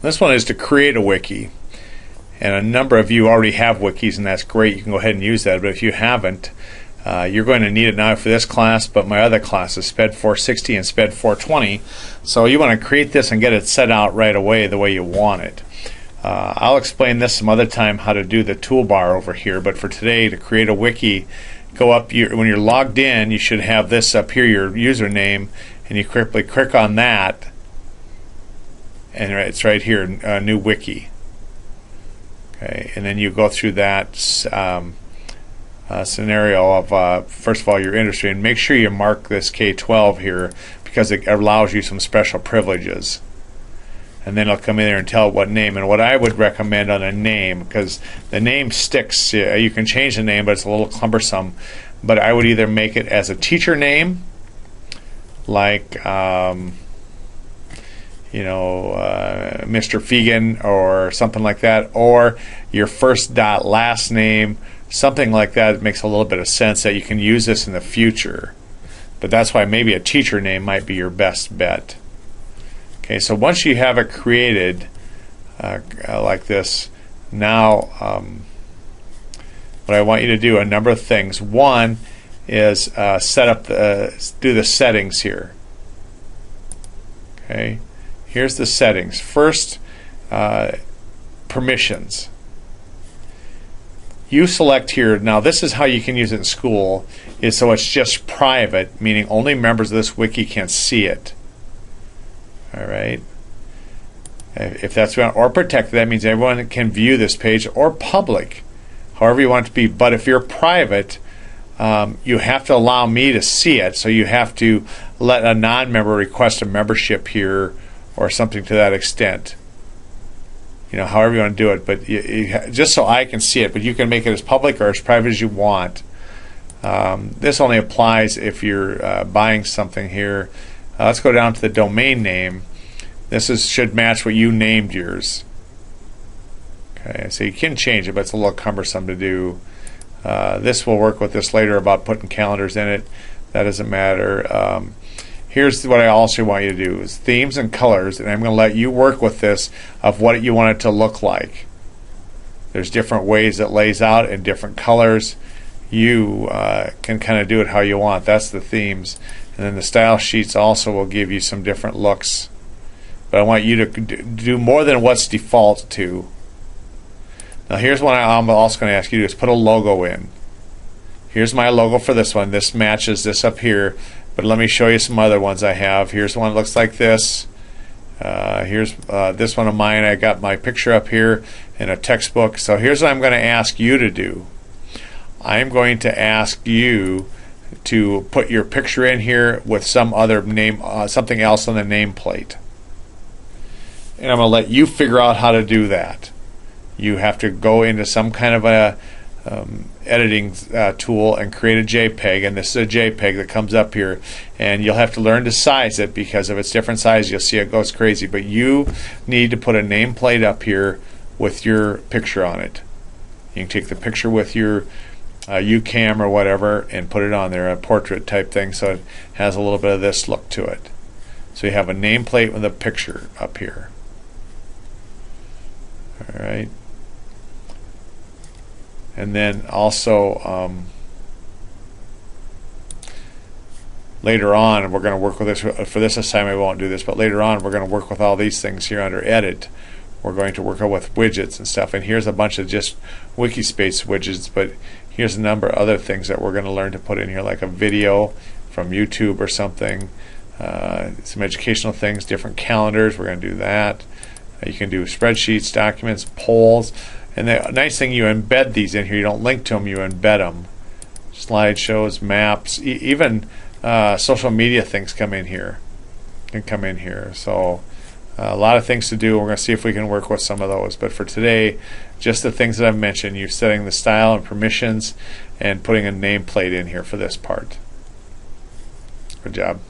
This one is to create a wiki. And a number of you already have wikis, and that's great. You can go ahead and use that. But if you haven't, you're going to need it now for this class, but my other classes, SPED 460 and SPED 420. So you want to create this and get it set out right away the way you want it. I'll explain this some other time how to do the toolbar over here, but for today, to create a wiki, go up when you're logged in, you should have this up here, your username, and you quickly click on that, and it's right here, new wiki. Okay, and then you go through that scenario of first of all your industry, and make sure you mark this K-12 here because it allows you some special privileges. And then it'll come in there and tell what name. And what I would recommend on a name, because the name sticks, you can change the name, but it's a little cumbersome. But I would either make it as a teacher name, like Mr. Fegan or something like that, or your first dot last name, something like that. It makes a little bit of sense that you can use this in the future. But that's why maybe a teacher name might be your best bet. Okay, so once you have it created like this, now what I want you to do, a number of things. One is set up do the settings here. Okay, here's the settings. First, permissions. You select here, now this is how you can use it in school, is so it's just private, meaning only members of this wiki can see it. All right. If that's what, or protected, that means everyone can view this page, or public, however you want it to be. But if you're private, you have to allow me to see it, so you have to let a non-member request a membership here or something to that extent. However you want to do it, but just so I can see it. But you can make it as public or as private as you want. This only applies if you're buying something here. Let's go down to the domain name. This should match what you named yours. Okay, so you can change it, but it's a little cumbersome to do. This will work with this later about putting calendars in it. That doesn't matter. Here's what I also want you to do is themes and colors, and I'm going to let you work with this of what you want it to look like. There's different ways it lays out in different colors. You can kind of do it how you want. That's the themes. And then the style sheets also will give you some different looks. But I want you to do more than what's default to. Now here's what I'm also going to ask you to do is put a logo in. Here's my logo for this one. This matches this up here. But let me show you some other ones I have. Here's one that looks like this. Here's this one of mine. I got my picture up here in a textbook. So here's what I'm going to ask you to do. I'm going to ask you to put your picture in here with some other name, something else on the nameplate. And I'm going to let you figure out how to do that. You have to go into some kind of a editing tool and create a JPEG, and this is a JPEG that comes up here, and you'll have to learn to size it, because if it's different size you'll see it goes crazy. But you need to put a nameplate up here with your picture on it. You can take the picture with your UCam or whatever and put it on there, a portrait type thing, so it has a little bit of this look to it. So you have a nameplate with a picture up here. Alright. And then also later on, we're going to work with this. For this assignment, we won't do this, but later on, we're going to work with all these things here under Edit. We're going to work with widgets and stuff. And here's a bunch of just WikiSpace widgets, but here's a number of other things that we're going to learn to put in here, like a video from YouTube or something, some educational things, different calendars. We're going to do that. You can do spreadsheets, documents, polls. And the nice thing, you embed these in here. You don't link to them, you embed them. Slideshows, maps, even social media things come in here. Can come in here. So a lot of things to do. We're going to see if we can work with some of those. But for today, just the things that I've mentioned. You're setting the style and permissions and putting a nameplate in here for this part. Good job.